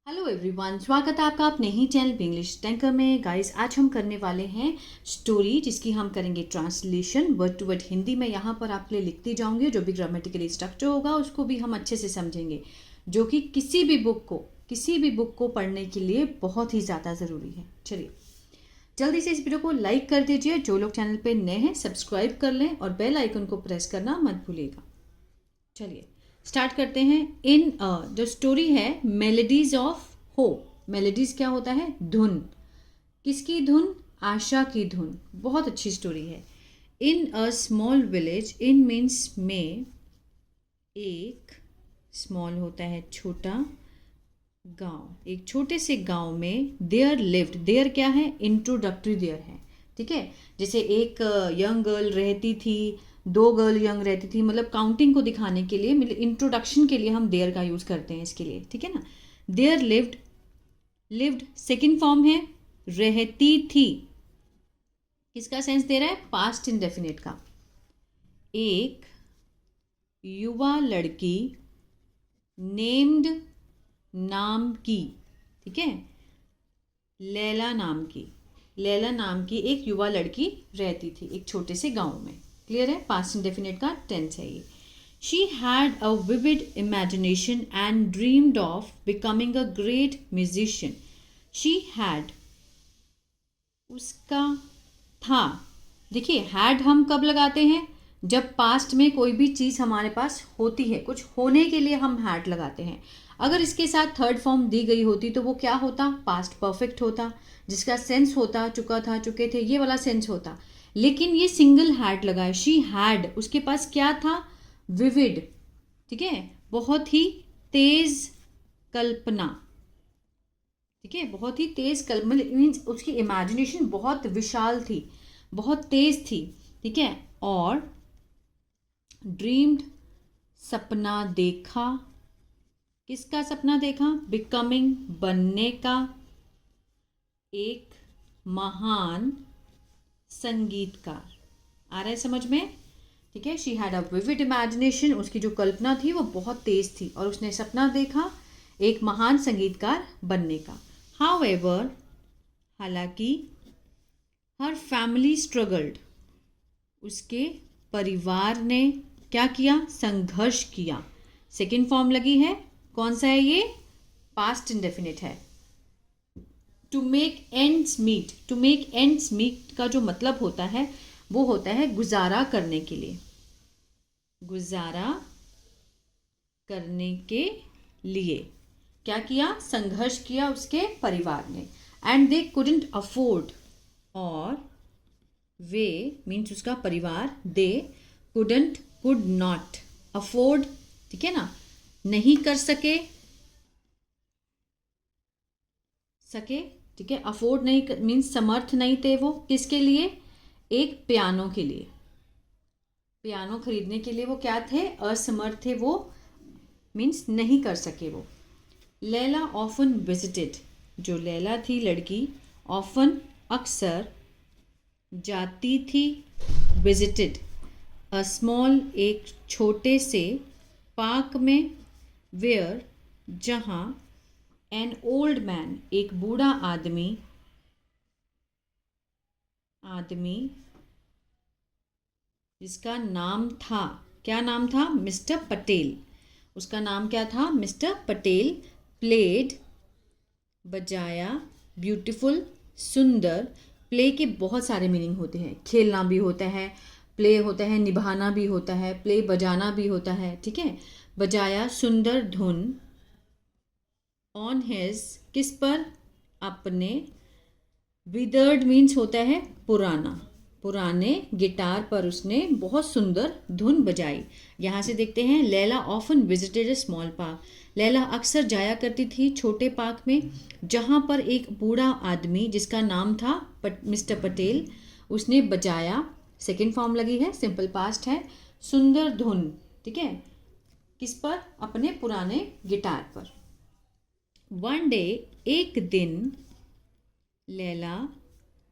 Hello everyone, स्वागत है आपका अपने ही चैनल इंग्लिश टैंकर में। गाइस, आज हम करने वाले हैं स्टोरी, जिसकी हम करेंगे translation word to word Hindi में। यहाँ पर आपके लिए लिखती जाऊंगी, जो भी ग्रामेटिकली स्ट्रक्चर होगा उसको भी हम अच्छे से समझेंगे, जो कि किसी भी बुक को पढ़ने के लिए बहुत ही ज़्यादा ज़रूरी है। चलिए जल्दी से इस वीडियो को लाइक कर दीजिए। जो लोग चैनल पर नए हैं सब्सक्राइब कर लें और बेल आइकन को प्रेस करना मत भूलिएगा। चलिए स्टार्ट करते हैं। इन जो स्टोरी है मेलेडीज ऑफ होप। मेलेडीज क्या होता है? धुन। किसकी धुन? आशा की धुन। बहुत अच्छी स्टोरी है। In a small village, in means में, एक स्मॉल होता है छोटा, गांव, एक छोटे से गांव में देयर लिव्ड। देयर क्या है? इंट्रोडक्टरी देयर है, ठीक है। जैसे एक यंग गर्ल रहती थी, दो गर्ल यंग रहती थी, मतलब काउंटिंग को दिखाने के लिए, मतलब इंट्रोडक्शन के लिए हम देयर का यूज़ करते हैं इसके लिए, ठीक है ना। There lived, lived second form है रहती थी। किसका सेंस दे रहा है? पास्ट इंडेफिनिट का। एक युवा लड़की नेम्ड, नाम की, ठीक है, लैला नाम की, लैला नाम की एक युवा लड़की रहती थी एक छोटे से गांव में। क्लियर है? पास्ट इंडेफिनिट का टेंस है ये। She had a vivid imagination and dreamed of becoming a great musician. She had, उसका था। देखिए, हैड हम कब लगाते हैं? जब पास्ट में कोई भी चीज़ हमारे पास होती है, कुछ होने के लिए हम हैड लगाते हैं। अगर इसके साथ थर्ड फॉर्म दी गई होती तो वो क्या होता? पास्ट परफेक्ट होता, जिसका सेंस होता चुका था, चुके थे, ये वाला सेंस होता। लेकिन ये सिंगल हैड लगा है। शी हैड, उसके पास क्या था? विविड, ठीक है, बहुत ही तेज कल्पना, ठीक है, बहुत ही तेज कल्पना, मीन्स उसकी इमेजिनेशन बहुत विशाल थी, बहुत तेज थी, ठीक है। और ड्रीम्ड, सपना देखा। किसका सपना देखा? बिकमिंग, बनने का, एक महान संगीतकार। आ रहा है समझ में? ठीक है। She had a vivid imagination, उसकी जो कल्पना थी वो बहुत तेज थी, और उसने सपना देखा एक महान संगीतकार बनने का। हाउएवर, हालांकि, हर फैमिली स्ट्रगल्ड, उसके परिवार ने क्या किया? संघर्ष किया। सेकेंड फॉर्म लगी है। कौन सा है ये? पास्ट इंडेफिनिट है। To make ends meet, to make ends meet का जो मतलब होता है वो होता है गुजारा करने के लिए, गुजारा करने के लिए क्या किया? संघर्ष किया उसके परिवार ने। एंड दे कुडंट अफोर्ड, और वे मीन्स उसका परिवार, they couldn't, could not, afford, ठीक है ना, नहीं कर सके, ठीक है, अफोर्ड नहीं मीन्स समर्थ नहीं थे वो। किसके लिए? एक पियानो के लिए, पियानो खरीदने के लिए वो क्या थे? असमर्थ थे वो, मीन्स नहीं कर सके वो। लैला ऑफन विजिटेड, जो लैला थी लड़की, ऑफन अक्सर, जाती थी, विजिटेड अ स्मॉल, एक छोटे से, पार्क में, वेयर, जहाँ, एन ओल्ड मैन, एक बूढ़ा आदमी, आदमी जिसका नाम था, क्या नाम था? मिस्टर पटेल। उसका नाम क्या था? मिस्टर पटेल। प्लेड, बजाया, ब्यूटीफुल, सुंदर। प्ले के बहुत सारे मीनिंग होते हैं। खेलना भी होता है, प्ले होता है, निभाना भी होता है, प्ले बजाना भी होता है, ठीक है। बजाया सुंदर धुन, ऑन हिज, किस पर? अपने, विदर्ड मीन्स होता है पुराना, पुराने गिटार पर उसने बहुत सुंदर धुन बजाई। यहाँ से देखते हैं, Laila often visited a small park. Laila अक्सर जाया करती थी छोटे पार्क में, जहाँ पर एक बूढ़ा आदमी जिसका नाम था मिस्टर पटेल, उसने बजाया। सेकेंड फॉर्म लगी है, सिंपल पास्ट है, सुंदर धुन, ठीक है, किस पर? अपने पुराने गिटार पर। वन डे, एक दिन, लैला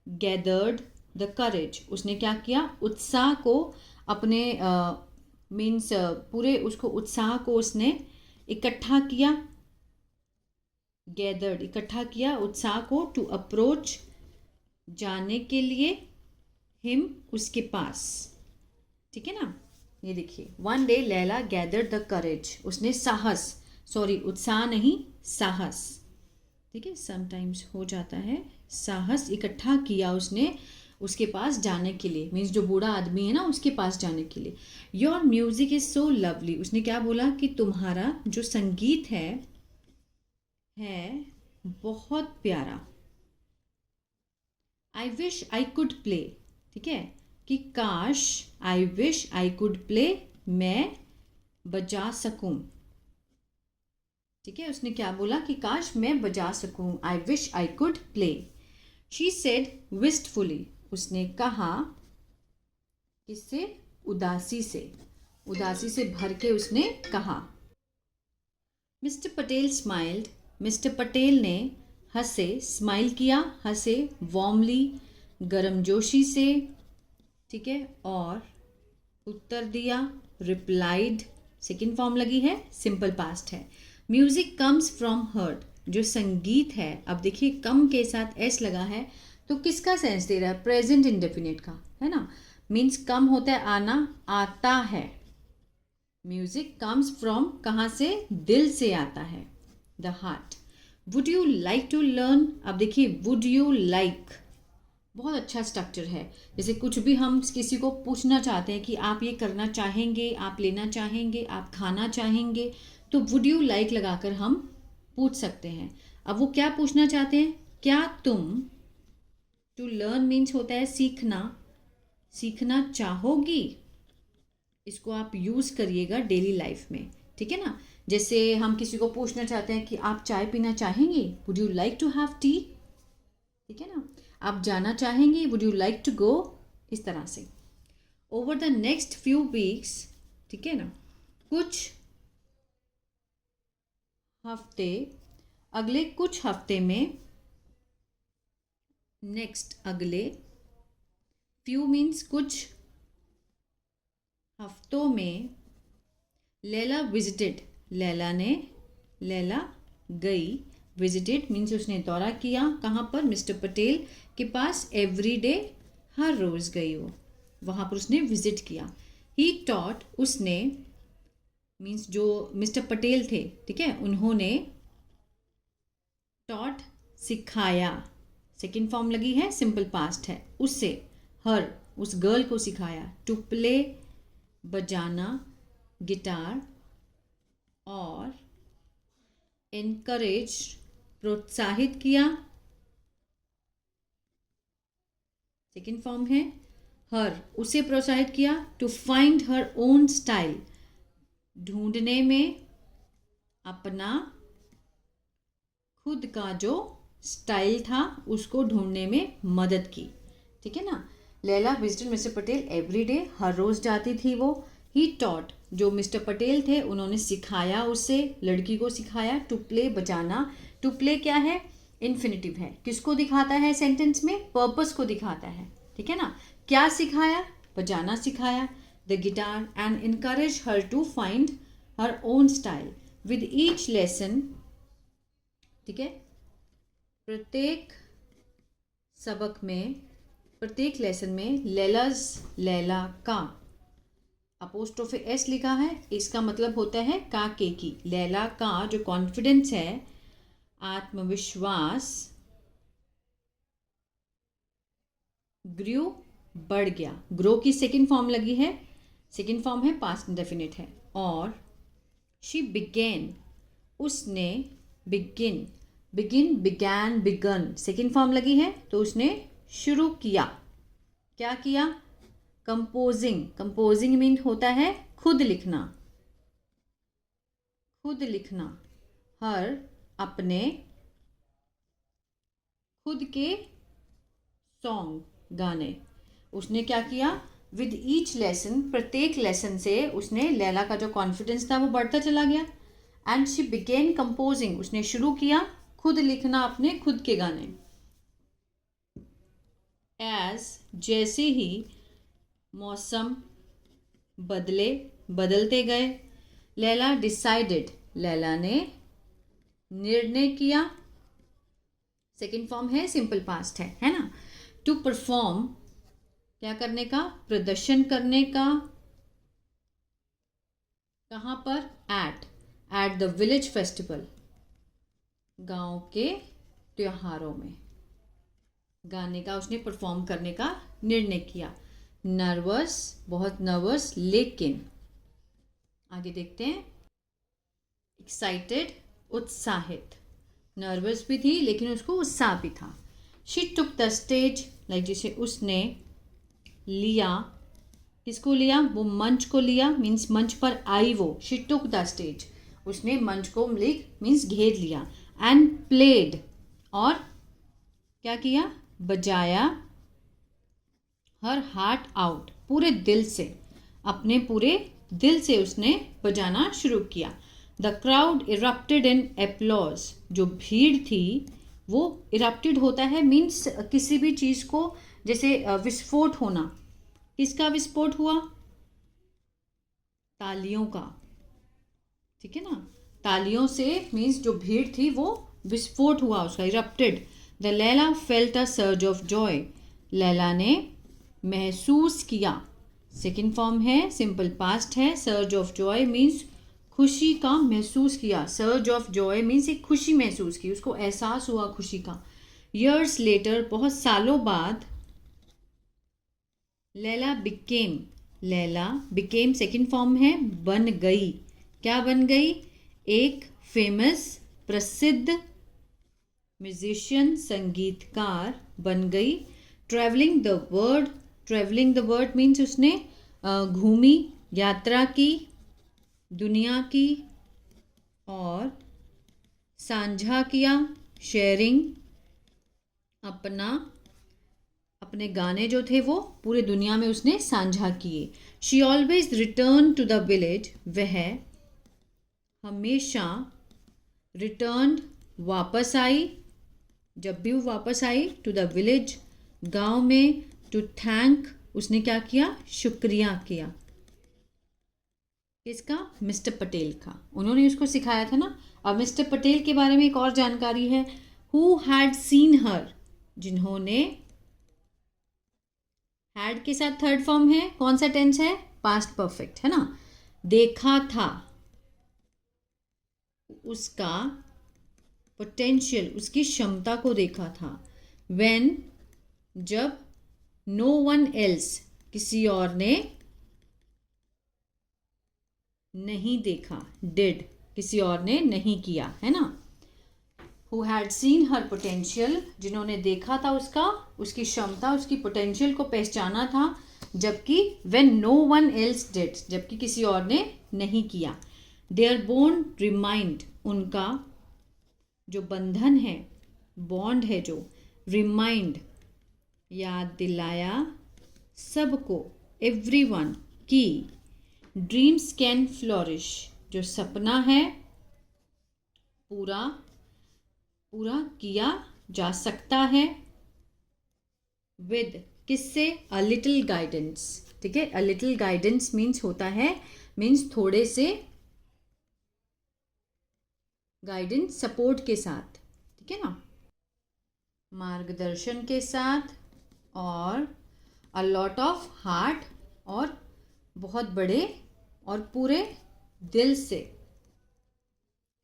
गैदर्ड द करेज, उसने क्या किया? उत्साह को, अपने मीन्स पूरे उसको उत्साह को उसने इकट्ठा किया, गैदर्ड इकट्ठा किया, उत्साह को, टू अप्रोच जाने के लिए, हिम उसके पास, ठीक है ना। ये देखिए, one day Laila gathered the courage, उसने साहस, सॉरी उत्साह नहीं साहस, ठीक है, समटाइम्स हो जाता है, साहस इकट्ठा किया उसने उसके पास जाने के लिए, मीन्स जो बूढ़ा आदमी है ना उसके पास जाने के लिए। Your music is so lovely, उसने क्या बोला कि तुम्हारा जो संगीत है बहुत प्यारा। आई विश आई कुड प्ले, ठीक है, कि काश, आई विश आई कुड प्ले, मैं बजा सकूं, ठीक है, उसने क्या बोला कि काश मैं बजा सकूं, I wish I could play. She said wistfully, उसने कहा, किससे, उदासी से, उदासी से भर के उसने कहा। Mister Patel smiled, mister Patel ने हंसे, स्माइल किया, हंसे, वार्मली गर्मजोशी से, ठीक है, और उत्तर दिया, रिप्लाइड, सेकेंड फॉर्म लगी है, सिंपल पास्ट है। म्यूजिक कम्स फ्रॉम हर्ट, जो संगीत है, अब देखिए कम के साथ एस लगा है तो किसका सेंस दे रहा है, प्रेजेंट इंडेफिनिट का, है ना, मीन्स कम होता है आना, आता है। म्यूजिक कम्स फ्रॉम कहाँ से, दिल से आता है, the heart. Would you like to learn, अब देखिए वुड यू लाइक बहुत अच्छा स्ट्रक्चर है, जैसे कुछ भी हम किसी को पूछना चाहते हैं कि आप ये करना चाहेंगे, आप लेना चाहेंगे, आप खाना चाहेंगे, तो वुड यू लाइक लगाकर हम पूछ सकते हैं। अब वो क्या पूछना चाहते हैं, क्या तुम, टू लर्न मीन्स होता है सीखना, सीखना चाहोगी, इसको आप यूज़ करिएगा डेली लाइफ में, ठीक है ना। जैसे हम किसी को पूछना चाहते हैं कि आप चाय पीना चाहेंगे, would you like to have tea, ठीक है ना, आप जाना चाहेंगे, would you like to go, इस तरह से। Over the next few weeks, ठीक है ना, कुछ हफ्ते, अगले कुछ हफ्ते में, नेक्स्ट अगले, फ्यू मीन्स कुछ हफ्तों में, लैला विजिटेड, लैला गई, विजिटेड मीन्स उसने दौरा किया, कहाँ पर, मिस्टर पटेल के पास, एवरी डे हर रोज़ गई वो, वहाँ पर उसने विजिट किया। ही टॉट, उसने मीन्स जो मिस्टर पटेल थे, ठीक है, उन्होंने, टॉट सिखाया, सेकेंड फॉर्म लगी है, सिंपल पास्ट है, उससे, हर उस गर्ल को सिखाया, टू प्ले बजाना गिटार, और एनकरेज प्रोत्साहित किया, सेकेंड फॉर्म है, हर उसे प्रोत्साहित किया, to find her own style, ढूंढने में अपना खुद का जो स्टाइल था उसको ढूंढने में मदद की, ठीक है ना। Laila visited Mister Patel every day, हर रोज़ जाती थी वो। ही टॉट, जो मिस्टर पटेल थे उन्होंने सिखाया उसे, लड़की को सिखाया, टू प्ले बजाना, टू प्ले क्या है, इन्फिनिटिव है, किसको दिखाता है सेंटेंस में, पर्पस को दिखाता है, ठीक है ना। क्या सिखाया, बजाना सिखाया, the guitar, and encourage her to find her own style with each lesson, ठीक है, प्रत्येक सबक में, प्रत्येक लेसन में, लैला का, अपोस्ट्रोफी एस लिखा है, इसका मतलब होता है का के की, लैला का जो कॉन्फिडेंस है, आत्मविश्वास, ग्रू बढ़ गया, ग्रो की सेकेंड फॉर्म लगी है, सेकेंड फॉर्म है, पास्ट इंडेफिनिट है, और शी बिगेन, उसने, begin, began, begun, second form लगी है, तो उसने शुरू किया, क्या किया, कंपोजिंग, कंपोजिंग मीन होता है खुद लिखना, खुद लिखना, हर अपने खुद के सॉन्ग, गाने, उसने क्या किया, विद ईच लेसन, प्रत्येक लेसन से उसने, लैला का जो कॉन्फिडेंस था वो बढ़ता चला गया, एंड शी बिगेन कंपोजिंग, उसने शुरू किया खुद लिखना अपने खुद के गाने। एज, जैसे ही, मौसम बदलते गए, लैला डिसाइडेड, लैला ने निर्णय किया, सेकेंड फॉर्म है सिंपल पास्ट है ना। टू परफॉर्म, क्या करने का, प्रदर्शन करने का, कहाँ पर, एट द विलेज फेस्टिवल, गांव के त्योहारों में गाने का उसने परफॉर्म करने का निर्णय किया। नर्वस, बहुत नर्वस, लेकिन आगे देखते हैं। एक्साइटेड, उत्साहित, नर्वस भी थी लेकिन उसको उत्साह भी था। She took the stage, like जिसे उसने लिया, किसको लिया, वो मंच को लिया, मीन्स मंच पर आई वो। शी टुक द स्टेज, उसने मंच को मीन्स घेर लिया। एंड प्लेड, और क्या किया, बजाया, हर हार्ट आउट, पूरे दिल से, अपने पूरे दिल से उसने बजाना शुरू किया। The crowd erupted in applause, जो भीड़ थी वो इरप्टेड होता है मीन्स किसी भी चीज़ को, जैसे विस्फोट होना, किसका विस्फोट हुआ, तालियों का, ठीक है ना, तालियों से मीन्स जो भीड़ थी वो विस्फोट हुआ उसका, erupted. The Laila felt a surge of Joy, Laila ने महसूस किया, सेकेंड फॉर्म है सिंपल पास्ट है। सर्ज ऑफ जॉय मीन्स खुशी का महसूस किया, सर्ज ऑफ जॉय मीन्स एक खुशी महसूस की, उसको एहसास हुआ खुशी का। ईयर्स लेटर, बहुत सालों बाद, लैला बिकेम सेकेंड फॉर्म है बन गई, क्या बन गई, एक फेमस, प्रसिद्ध म्यूजिशियन, संगीतकार बन गई। ट्रैवलिंग द वर्ल्ड मीन्स उसने घूमी, यात्रा की दुनिया की, और साझा किया, शेयरिंग, अपने गाने जो थे वो पूरे दुनिया में उसने साझा किए। She always return to the village, वह हमेशा, रिटर्न वापस आई, जब भी वो वापस आई, टू द विलेज गांव में, टू थैंक, उसने क्या किया, शुक्रिया किया, किसका, मिस्टर पटेल का, उन्होंने उसको सिखाया था ना। अब मिस्टर पटेल के बारे में एक और जानकारी है। हु हैड सीन हर, जिन्होंने, हैड के साथ थर्ड फॉर्म है, कौन सा टेंस है, पास्ट परफेक्ट है ना। देखा था, उसका पोटेंशियल, उसकी क्षमता को देखा था। व्हेन, जब, नो वन एल्स, किसी और ने नहीं देखा, डिड, किसी और ने नहीं किया, है ना। Who had seen her potential, जिन्होंने देखा था उसकी क्षमता, उसकी पोटेंशियल को पहचाना था, जबकि when no one else did, जबकि किसी और ने नहीं किया। देयर बॉन्ड रिमाइंड, उनका जो बंधन है, बॉन्ड है जो, रिमाइंड, याद दिलाया, सबको, एवरीवन, की, ड्रीम्स कैन फ्लोरिश, जो सपना है पूरा किया जा सकता है, विद, किससे, अ लिटिल गाइडेंस, ठीक है। अ लिटिल गाइडेंस मीन्स होता है, मीन्स थोड़े से गाइडेंस, सपोर्ट के साथ, ठीक है ना, मार्गदर्शन के साथ, और अ लॉट ऑफ हार्ट, और बहुत बड़े और पूरे दिल से,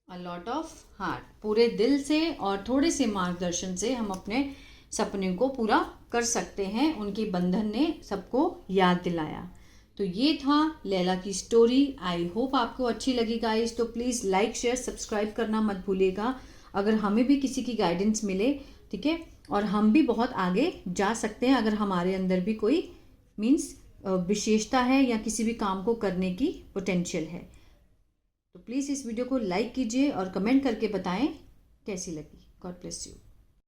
अ लॉट ऑफ हार्ट, पूरे दिल से और थोड़े से मार्गदर्शन से हम अपने सपने को पूरा कर सकते हैं। उनके बंधन ने सबको याद दिलाया। तो ये था लैला की स्टोरी। आई होप आपको अच्छी लगी गाइस। तो प्लीज़ लाइक, शेयर, सब्सक्राइब करना मत भूलिएगा, अगर हमें भी किसी की गाइडेंस मिले, ठीक है, और हम भी बहुत आगे जा सकते हैं अगर हमारे अंदर भी कोई मीन्स विशेषता है या किसी भी काम को करने की पोटेंशियल है। तो प्लीज़ इस वीडियो को लाइक कीजिए और कमेंट करके बताएं कैसी लगी। God bless you.